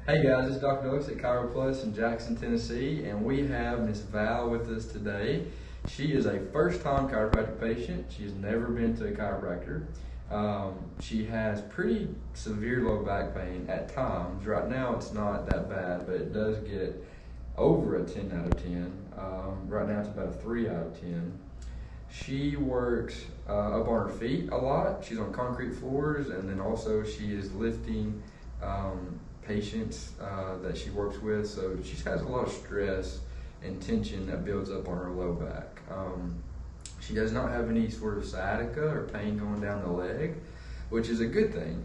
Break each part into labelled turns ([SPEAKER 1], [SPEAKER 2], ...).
[SPEAKER 1] Hey guys, it's Dr. Douglas at Chiro Plus in Jackson, Tennessee, and we have Miss Val with us today. She is a first-time chiropractic patient. She's never been to a chiropractor. She has pretty severe low back pain at times. Right now it's not that bad, but it does get over a 10 out of 10. Right now it's about a 3 out of 10. She works up on her feet a lot. She's on concrete floors, and then also she is lifting patients that she works with. So she has a lot of stress and tension that builds up on her low back. She does not have any sort of sciatica or pain going down the leg, which is a good thing.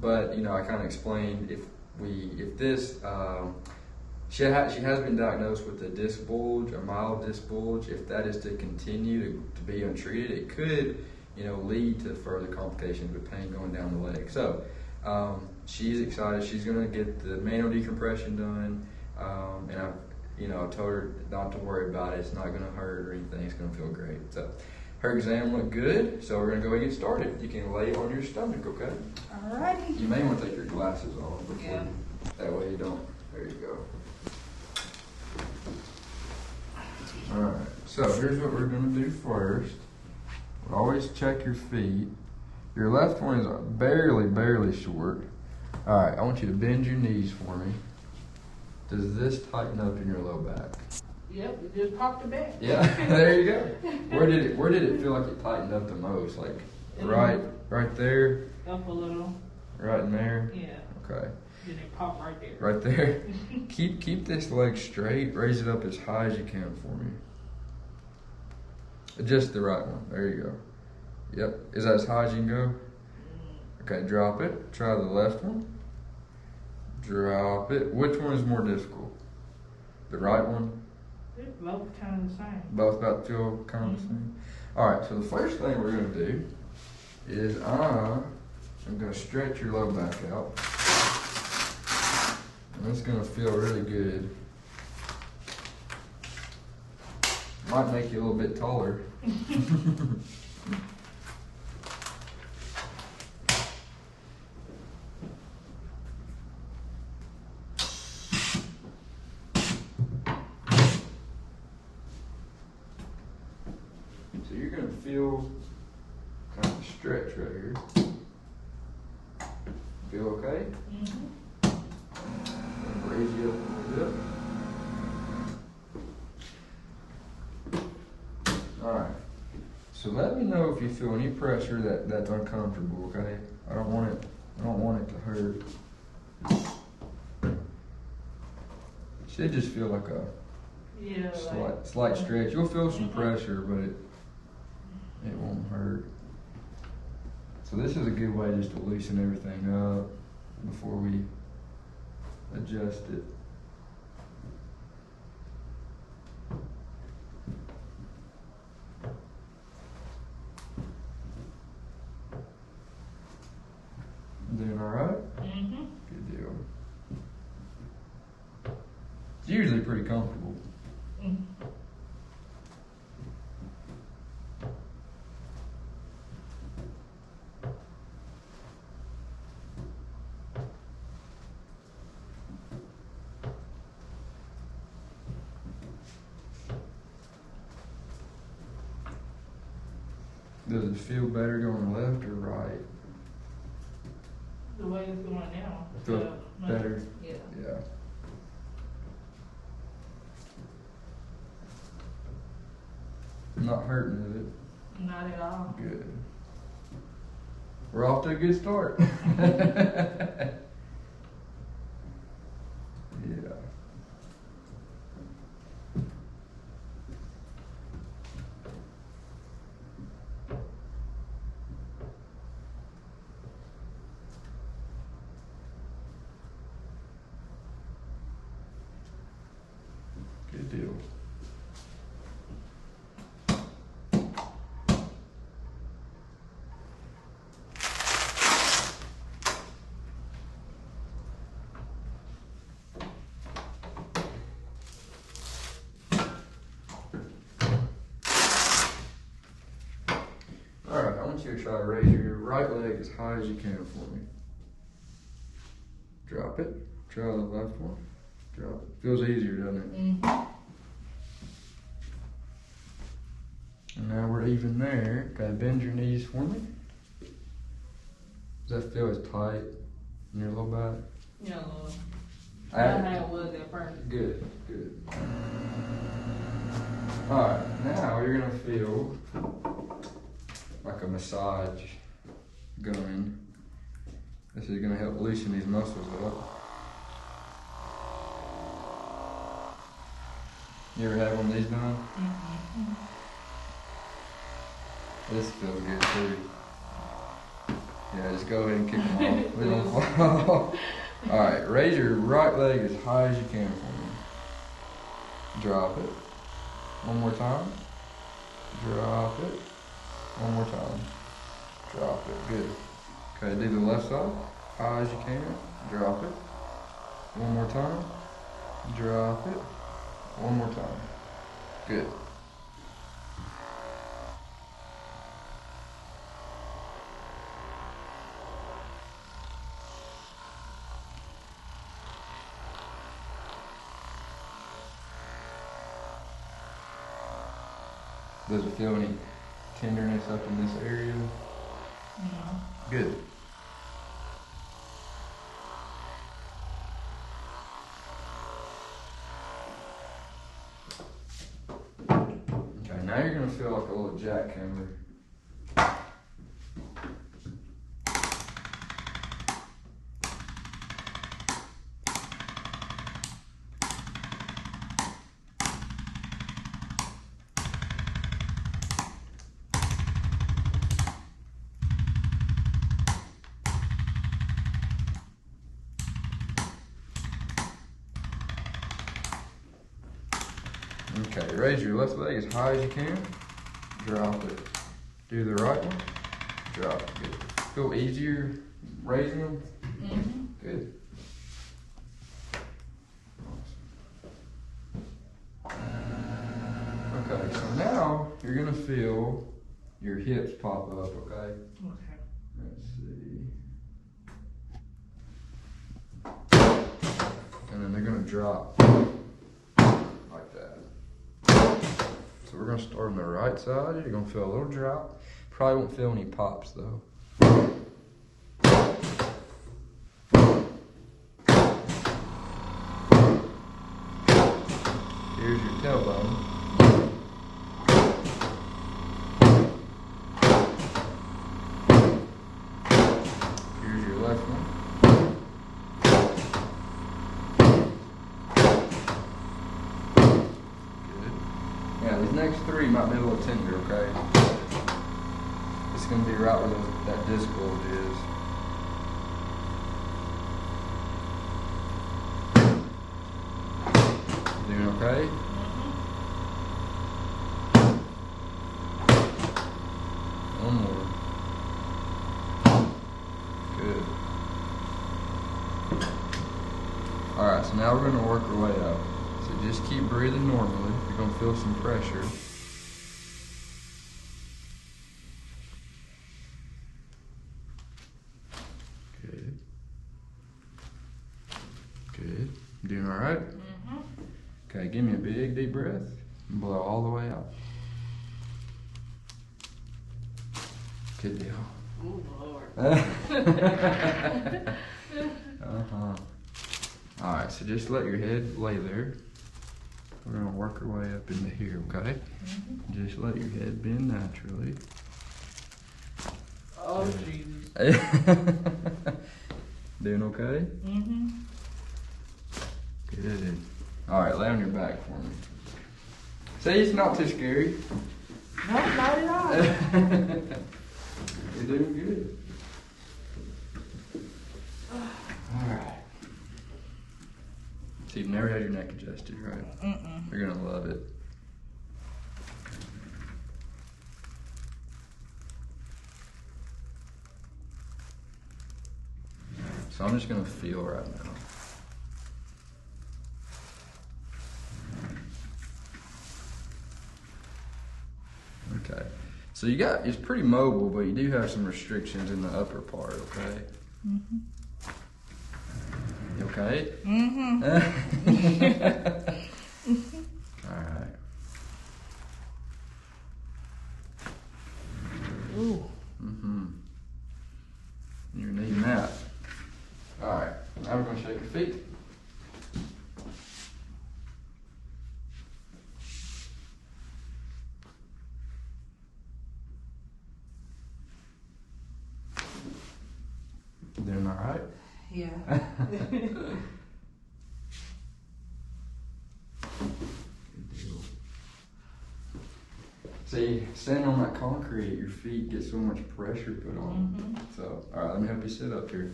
[SPEAKER 1] But you know, I kind of explained she has been diagnosed with a disc bulge, a mild disc bulge. If that is to continue to be untreated, it could, lead to further complications with pain going down the leg. So she's excited. She's going to get the manual decompression done, and I told her not to worry about it. It's not going to hurt or anything. It's going to feel great. So her exam looked good. So we're going to go ahead and get started. You can lay on your stomach, okay?
[SPEAKER 2] Alrighty.
[SPEAKER 1] You may want to take your glasses off before.
[SPEAKER 2] Yeah.
[SPEAKER 1] That way you don't. There you go. Alright, so here's what we're going to do first. We'll always check your feet. Your left one is barely short. Alright, I want you to bend your knees for me. Does this tighten up in your low back?
[SPEAKER 2] Yep, it just popped the back.
[SPEAKER 1] Yeah, there you go. Where did it feel like it tightened up the most? Like right there?
[SPEAKER 2] Up a little.
[SPEAKER 1] Right in there?
[SPEAKER 2] Yeah.
[SPEAKER 1] Okay.
[SPEAKER 2] Then it popped right there.
[SPEAKER 1] Right there. Keep this leg straight. Raise it up as high as you can for me. Just the right one. There you go. Yep. Is that as high as you can go? Okay, drop it. Try the left one. Drop it. Which one is more difficult? The right one?
[SPEAKER 2] They're both kind of the same.
[SPEAKER 1] Both about to feel kind of the same? Alright, so the first thing we're going to do is I'm going to stretch your low back out. And it's going to feel really good. Might make you a little bit taller. So you're going to feel kind of a stretch right here. Feel okay? Raise you up a little bit. Alright. So let me know if you feel any pressure that's uncomfortable, okay? I don't want it to hurt. Should just feel like a slight stretch. You'll feel some pressure, but it won't hurt. So this is a good way just to loosen everything up before we adjust it. Doing all right? Good deal. It's usually pretty comfortable. Does it feel better going left or right?
[SPEAKER 2] The way it's going now.
[SPEAKER 1] Feel better?
[SPEAKER 2] Yeah.
[SPEAKER 1] Yeah. Not hurting, is it?
[SPEAKER 2] Not at all.
[SPEAKER 1] Good. We're off to a good start. Yeah. Good deal. Alright, I want you to try to raise your right leg as high as you can for me. Drop it. Try the left one. Drop it. Feels easier, doesn't it?
[SPEAKER 2] Mm-hmm.
[SPEAKER 1] And now we're even there. Okay, bend your knees for me. Does that feel as tight in your low back?
[SPEAKER 2] Yeah, a little.
[SPEAKER 1] Alright.
[SPEAKER 2] How it was at first.
[SPEAKER 1] Good, good. Alright, now you're gonna feel like a massage gun. This is gonna help loosen these muscles up. You ever had one of these done?
[SPEAKER 2] Mm-hmm.
[SPEAKER 1] This feels good too. Yeah, just go ahead and kick them off. They don't fall. Alright, raise your right leg as high as you can for me. Drop it. One more time. Drop it. One more time. Drop it. Good. Okay, do the left side. High as you can. Drop it. One more time. Drop it. One more time. Good. Does it feel any tenderness up in this area?
[SPEAKER 2] No.
[SPEAKER 1] Good. Okay, now you're gonna feel like a little jackhammer. Okay, raise your left leg as high as you can. Drop it. Do the right one. Drop it. Good. Feel easier raising them?
[SPEAKER 2] Mm-hmm.
[SPEAKER 1] Good. Okay, so now you're gonna feel your hips pop up, okay?
[SPEAKER 2] Okay.
[SPEAKER 1] Let's see. And then they're gonna drop like that. So we're gonna start on the right side. You're gonna feel a little drop. Probably won't feel any pops though. Here's your tailbone. Here's your left one. Good. Yeah, these next three might be a little tender, okay? It's going to be right where that disc bulge is. Doing okay? One more. Good. Alright, so now we're going to work our way up. So just keep breathing normally. You're going to feel some pressure. Good. Good. Doing alright?
[SPEAKER 2] Mm-hmm.
[SPEAKER 1] Okay, give me a big deep breath and blow all the way out. Good deal.
[SPEAKER 2] Ooh, Lord.
[SPEAKER 1] Alright, so just let your head lay there. We're going to work our way up into here, okay?
[SPEAKER 2] Mm-hmm.
[SPEAKER 1] Just let your head bend naturally.
[SPEAKER 2] Oh, Jesus.
[SPEAKER 1] Doing okay?
[SPEAKER 2] Mm-hmm.
[SPEAKER 1] Good. Alright, lay on your back for me. See, it's not too scary.
[SPEAKER 2] No, not at all.
[SPEAKER 1] You're doing good. Alright. So you've never had your neck adjusted, right?
[SPEAKER 2] Mm-mm.
[SPEAKER 1] You're gonna love it. So I'm just gonna feel right now. Okay. So it's pretty mobile, but you do have some restrictions in the upper part, okay?
[SPEAKER 2] Mm-hmm.
[SPEAKER 1] okay?
[SPEAKER 2] Mm-hmm.
[SPEAKER 1] All right.
[SPEAKER 2] Ooh.
[SPEAKER 1] Mm-hmm. You're needing that. All right. Now we're gonna shake your feet. Doing all right?
[SPEAKER 2] Yeah.
[SPEAKER 1] Good deal. See, standing on that concrete, your feet get so much pressure put on.
[SPEAKER 2] Mm-hmm.
[SPEAKER 1] So, all right, let me help you sit up here.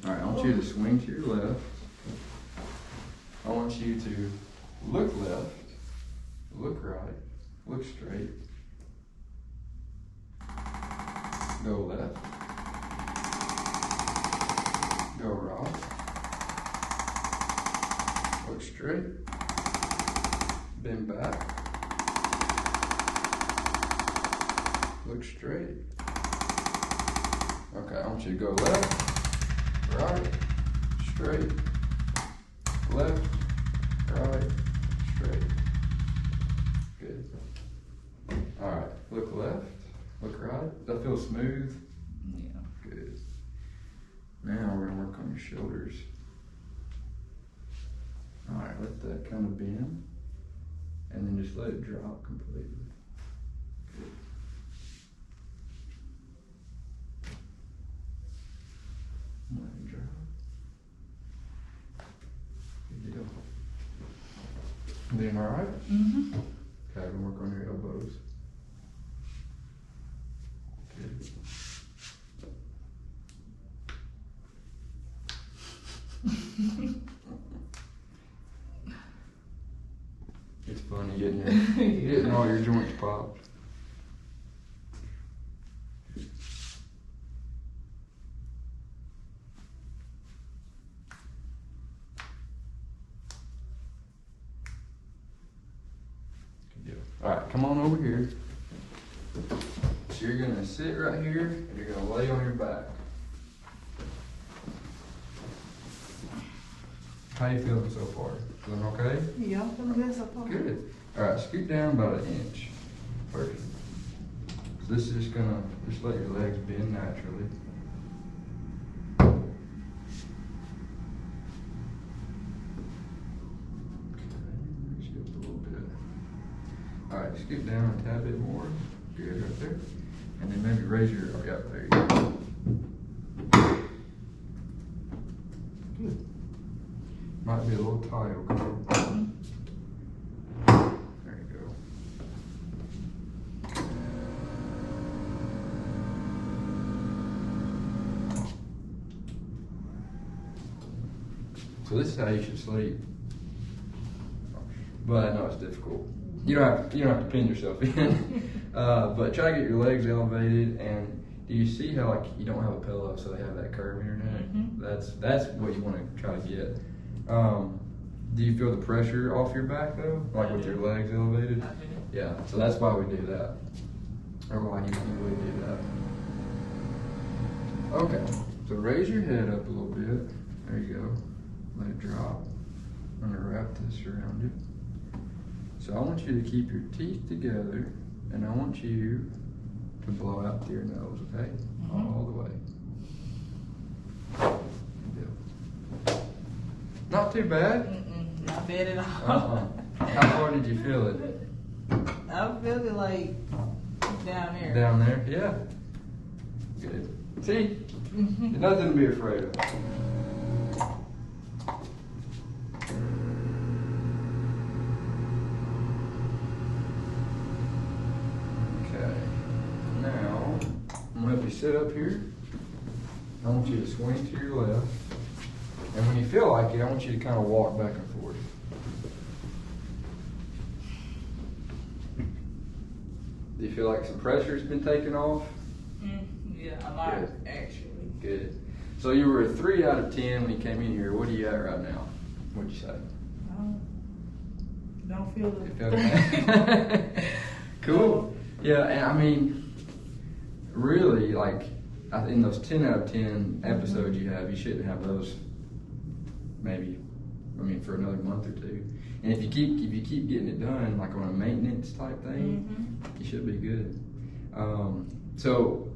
[SPEAKER 1] All right, I want you to swing to your left. I want you to look left, look right, look straight, go left, go right, look straight, bend back, look straight. Okay, I want you to go left, right, straight, left, right, straight. Good. All right, look left, look right. Does that feel smooth?
[SPEAKER 2] Yeah.
[SPEAKER 1] Good. Now we're gonna work on your shoulders. All right, let that kind of bend, and then just let it drop completely. Good. Let it drop. Good deal. Doing all right?
[SPEAKER 2] Mm-hmm.
[SPEAKER 1] Okay, we'll work on your elbows. Good. It's funny getting all your joints popped. Good deal. All right, come on over here. So you're gonna sit right here and you're gonna lay on your back. How you feeling so far? Feeling okay?
[SPEAKER 2] Yeah, I'm feeling good so far.
[SPEAKER 1] Good. All right, scoot down about an inch. Perfect. So this is just gonna just let your legs bend naturally. Okay, reach up a little bit. All right, scoot down a tad bit more. Good, right there. And then maybe raise your, oh yeah, there you go. Good. Might be a little tight, okay? There you go. So this is how you should sleep. But I know it's difficult. You don't have to pin yourself in. But try to get your legs elevated, and do you see how like you don't have a pillow, so they have that curve in your neck?
[SPEAKER 2] Mm-hmm.
[SPEAKER 1] That's what you want to try to get. Do you feel the pressure off your back though, like with your legs elevated?
[SPEAKER 2] I do.
[SPEAKER 1] Yeah, so that's why we do that. Or why you usually do that. Okay, so raise your head up a little bit. There you go. Let it drop. I'm gonna wrap this around you. So I want you to keep your teeth together, and I want you to blow out through your nose, okay?
[SPEAKER 2] Mm-hmm.
[SPEAKER 1] All the way. Good deal. Not too bad.
[SPEAKER 2] Mm-mm, not bad at all.
[SPEAKER 1] How far did you feel it?
[SPEAKER 2] I feel it like down there.
[SPEAKER 1] Down there? Yeah. Good. See?
[SPEAKER 2] Mm-hmm.
[SPEAKER 1] Nothing to be afraid of. Okay. Now, I'm going to help you sit up here. I want you to swing to your left. And when you feel like it, I want you to kind of walk back and forth. Do you feel like some pressure's been taken off?
[SPEAKER 2] Yeah, a lot,
[SPEAKER 1] Good.
[SPEAKER 2] actually.
[SPEAKER 1] Good. So you were a 3 out of 10 when you came in here. What are you at right now? What'd you say?
[SPEAKER 2] Don't feel
[SPEAKER 1] You
[SPEAKER 2] it.
[SPEAKER 1] feel it? Cool. Yeah, and I mean, really, like, in those 10 out of 10 episodes you have, you shouldn't have those maybe, for another month or two. And if you keep getting it done, like on a maintenance type thing, you should be good. So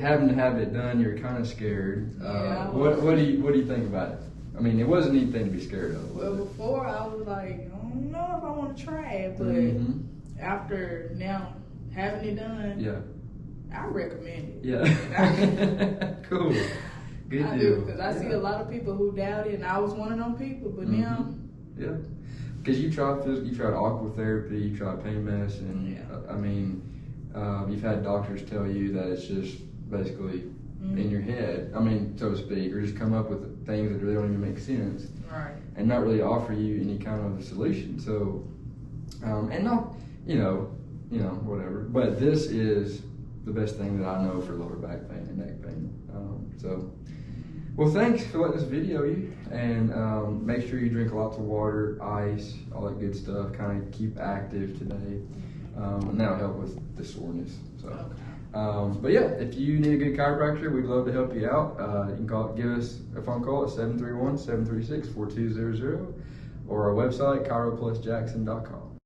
[SPEAKER 1] having to have it done, you're kind of scared. What do you think about it? I mean, it wasn't anything to be scared of.
[SPEAKER 2] Well, before I was like, I don't know if I want to try it, but after now having it done, I recommend it.
[SPEAKER 1] Yeah. Cool. Good deal.
[SPEAKER 2] Because I see a lot of people who doubt it, and I was one of them people, but now.
[SPEAKER 1] Yeah. Because you tried aqua therapy, you tried pain medicine. I mean, you've had doctors tell you that it's just basically in your head, so to speak, or just come up with things that really don't even make sense,
[SPEAKER 2] right?
[SPEAKER 1] And not really offer you any kind of a solution. So, and not, whatever. But this is the best thing that I know for lower back pain and neck pain. Well, thanks for letting us video you, and make sure you drink lots of water, ice, all that good stuff. Kind of keep active today, and that'll help with the soreness. So, but yeah, if you need a good chiropractor, we'd love to help you out. You can give us a phone call at 731-736-4200, or our website chiroplusjackson.com.